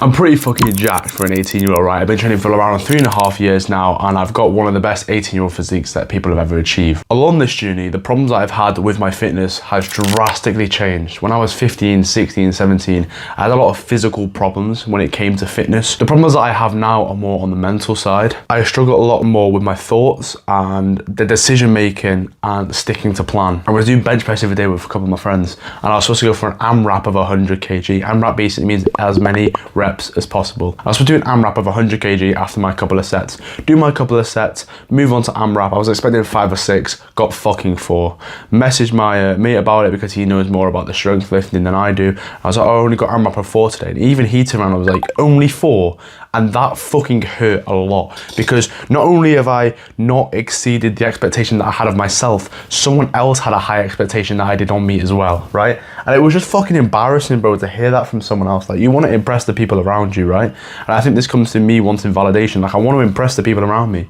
I'm pretty fucking jacked for an 18-year-old, right? I've been training for around 3.5 years now, and I've got one of the best 18-year-old physiques that people have ever achieved. Along this journey, the problems that I've had with my fitness has drastically changed. When I was 15, 16, 17, I had a lot of physical problems when it came to fitness. The problems that I have now are more on the mental side. I struggle a lot more with my thoughts and the decision making and sticking to plan. I was doing bench press every day with a couple of my friends, and I was supposed to go for an AMRAP of 100 kg. AMRAP basically means as many reps as possible. I was supposed to do an AMRAP of 100 kg after my couple of sets. Do my couple of sets, move on to AMRAP. I was expecting 5 or 6, got fucking 4. Messaged my mate about it because he knows more about the strength lifting than I do. I was like, oh, I only got AMRAP of 4 today. And even he turned around and was like, only 4? And that fucking hurt a lot, because not only have I not exceeded the expectation that I had of myself, someone else had a high expectation that I did on me as well, right? And it was just fucking embarrassing, bro, to hear that from someone else. Like, you want to impress the people around you, right? And I think this comes to me wanting validation. Like, I want to impress the people around me.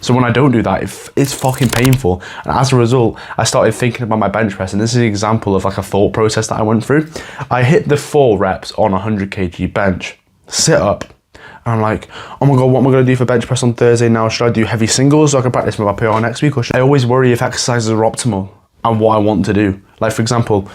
So when I don't do that, it's fucking painful. And as a result, I started thinking about my bench press. And this is an example of like a thought process that I went through. I hit the 4 reps on 100 kg bench, sit up. And I'm like, oh my God, what am I going to do for bench press on Thursday now? Should I do heavy singles so I can practice with my PR next week? Or should I always worry if exercises are optimal and what I want to do? Like, for example,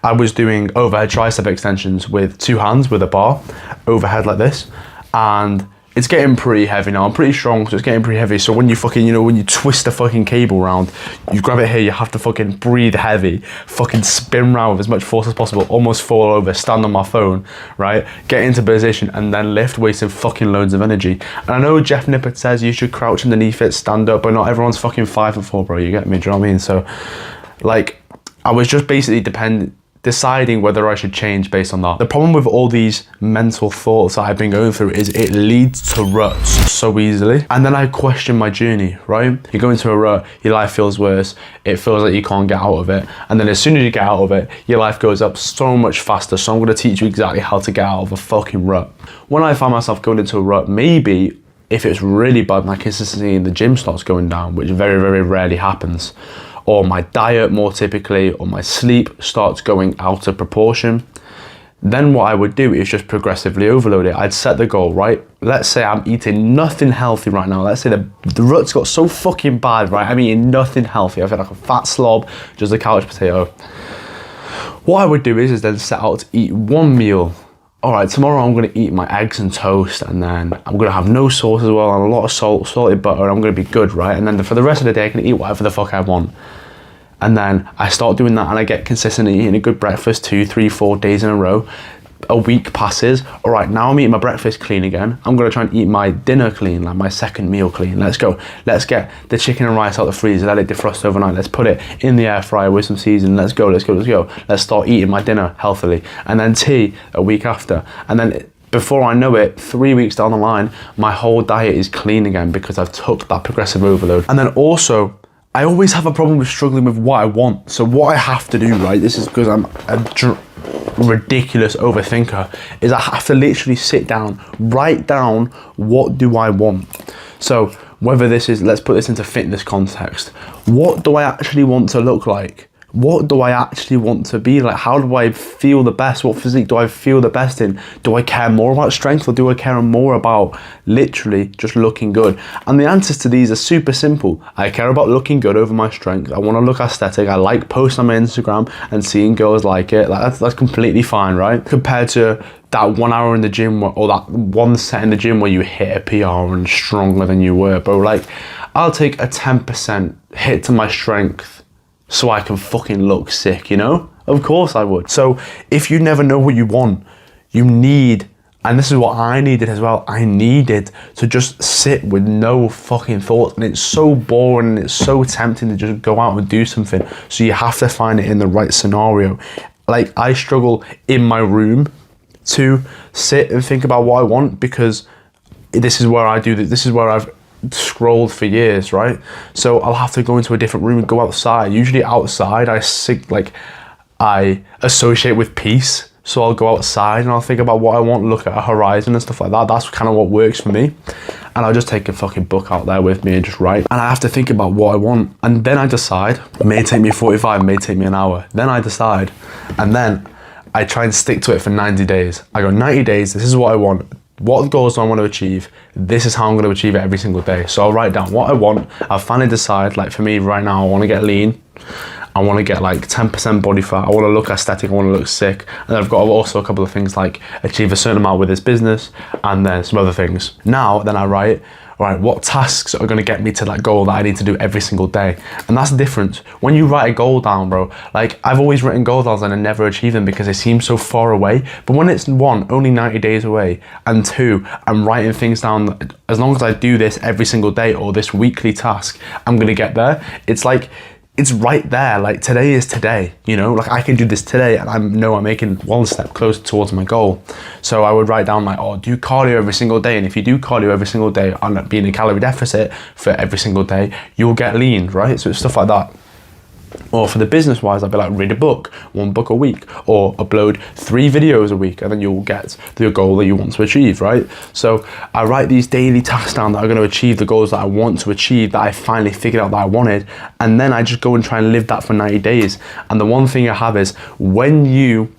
I was doing overhead tricep extensions with 2 hands with a bar, overhead like this. And it's getting pretty heavy now. I'm pretty strong, so it's getting pretty heavy. So when you fucking, you know, when you twist the fucking cable around, you grab it here, you have to fucking breathe heavy, fucking spin around with as much force as possible, almost fall over, stand on my phone, right? Get into position and then lift, wasting fucking loads of energy. And I know Jeff Nippert says you should crouch underneath it, stand up, but not everyone's fucking 5'4", bro, you get me? Do you know what I mean? So, like, I was just basically deciding whether I should change based on that. The problem with all these mental thoughts that I've been going through is it leads to ruts so easily. And then I question my journey, right? You go into a rut, your life feels worse, it feels like you can't get out of it. And then as soon as you get out of it, your life goes up so much faster. So I'm gonna teach you exactly how to get out of a fucking rut. When I find myself going into a rut, maybe if it's really bad, my consistency in the gym starts going down, which very, very rarely happens, or my diet more typically, or my sleep starts going out of proportion, then what I would do is just progressively overload it. I'd set the goal, right? Let's say I'm eating nothing healthy right now. Let's say the rut's got so fucking bad, right? I'm eating nothing healthy. I feel like a fat slob, just a couch potato. What I would do is then set out to eat one meal. All right, tomorrow I'm gonna eat my eggs and toast, and then I'm gonna have no sauce as well, and a lot of salt, salted butter, and I'm gonna be good, right? And then for the rest of the day, I can eat whatever the fuck I want. And then I start doing that, and I get consistently eating a good breakfast 2, 3, 4 days in a row. A week passes. All right, now I'm eating my breakfast clean again. I'm gonna try and eat my dinner clean, like my second meal clean. Let's go. Let's get the chicken and rice out the freezer, let it defrost overnight. Let's put it in the air fryer with some seasoning. Let's go, let's go, let's go. Let's start eating my dinner healthily. And then tea a week after. And then before I know it, 3 weeks down the line, my whole diet is clean again because I've took that progressive overload. And then also, I always have a problem with struggling with what I want. So what I have to do, right, this is because I'm a ridiculous overthinker, is I have to literally sit down, write down what do I want. So whether this is, let's put this into fitness context. What do I actually want to look like? What do I actually want to be like? How do I feel the best? What physique do I feel the best in? Do I care more about strength, or do I care more about literally just looking good? And the answers to these are super simple. I care about looking good over my strength. I want to look aesthetic. I like posting on my Instagram and seeing girls like it. Like that's completely fine, right? Compared to that 1 hour in the gym, or that one set in the gym where you hit a PR and stronger than you were, bro. Like, I'll take a 10% hit to my strength so I can fucking look sick, you know? Of course I would. So if you never know what you want, you need, and this is what I needed as well, I needed to just sit with no fucking thoughts. And it's so boring and it's so tempting to just go out and do something. So you have to find it in the right scenario. Like, I struggle in my room to sit and think about what I want, because this is where I do this is where I've scrolled for years, right? So I'll have to go into a different room and go outside. Usually outside I associate with peace. So I'll go outside and I'll think about what I want, look at a horizon and stuff like that. That's kind of what works for me. And I'll just take a fucking book out there with me and just write. And I have to think about what I want. And then I decide. It may take me 45, it may take me an hour. Then I decide. And then I try and stick to it for 90 days. I go 90 days, this is what I want. What goals do I want to achieve? This is how I'm going to achieve it every single day. So I'll write down what I want. I'll finally decide, like for me right now, I want to get lean. I want to get like 10% body fat. I want to look aesthetic. I want to look sick. And I've got also a couple of things like achieve a certain amount with this business and then some other things. Now, then I write, all right, what tasks are going to get me to that goal that I need to do every single day? And that's the difference. When you write a goal down, bro, like I've always written goals down and I never achieve them because they seem so far away. But when it's one, only 90 days away, and two, I'm writing things down, as long as I do this every single day or this weekly task, I'm going to get there. It's like, it's right there. Like today is today, you know, like I can do this today and I know I'm making one step closer towards my goal. So I would write down like, oh, do cardio every single day. And if you do cardio every single day and be in a calorie deficit for every single day, you'll get lean, right? So it's stuff like that. Or for the business wise, I'd be like, read a book, 1 book a week, or upload 3 videos a week, and then you'll get the goal that you want to achieve, right? So I write these daily tasks down that are going to achieve the goals that I want to achieve, that I finally figured out that I wanted, and then I just go and try and live that for 90 days. And the one thing I have is when you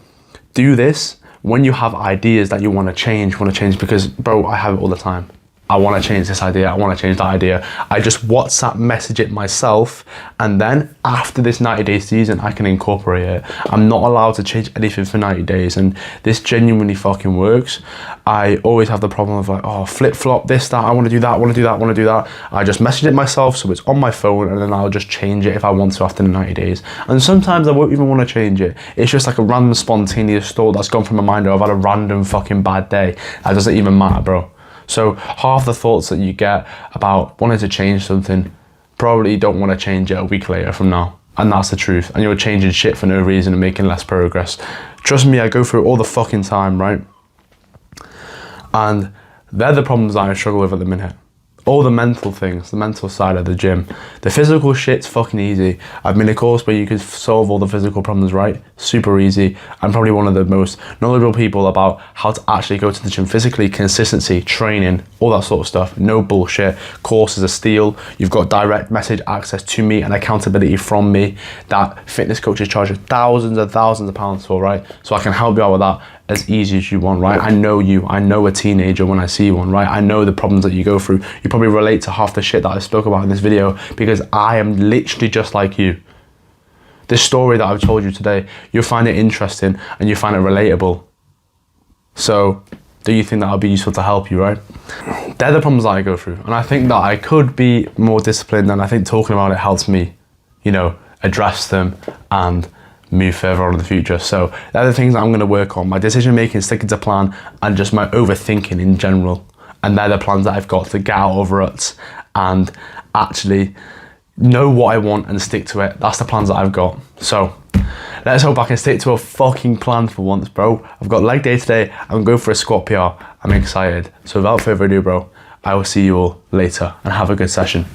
do this, when you have ideas that you want to change, because bro, I have it all the time. I want to change this idea, I want to change that idea. I just WhatsApp message it myself, and then after this 90-day season, I can incorporate it. I'm not allowed to change anything for 90 days, and this genuinely fucking works. I always have the problem of like, oh, flip-flop, this, that, I want to do that, I want to do that, I want to do that. I just message it myself, so it's on my phone, and then I'll just change it if I want to after the 90 days. And sometimes I won't even want to change it. It's just like a random spontaneous thought that's gone from my mind, or I've had a random fucking bad day. That doesn't even matter, bro. So half the thoughts that you get about wanting to change something, probably you don't want to change it a week later from now. And that's the truth. And you're changing shit for no reason and making less progress. Trust me, I go through it all the fucking time, right? And they're the problems that I struggle with at the minute. All the mental things, the mental side of the gym. The physical shit's fucking easy. I've been in a course where you could solve all the physical problems, right? Super easy. I'm probably one of the most knowledgeable people about how to actually go to the gym physically, consistency, training, all that sort of stuff. No bullshit. Courses are steal. You've got direct message access to me and accountability from me that fitness coaches charge thousands and thousands of pounds for, right? So I can help you out with that as easy as you want, right? I know you, I know a teenager when I see one, right? I know the problems that you go through. You probably relate to half the shit that I spoke about in this video because I am literally just like you. This story that I've told you today, you'll find it interesting and you find it relatable. So do you think that'll be useful to help you, right? They're the problems that I go through. And I think that I could be more disciplined, and I think talking about it helps me, you know, address them and move further on in the future. So they're the things that I'm going to work on. My decision making, sticking to plan, and just my overthinking in general. And they're the plans that I've got to get out of ruts and actually know what I want and stick to it. That's the plans that I've got. So let's hope I can stick to a fucking plan for once, bro. I've got leg day today. I'm going for a squat PR. I'm excited. So without further ado, bro, I will see you all later and have a good session.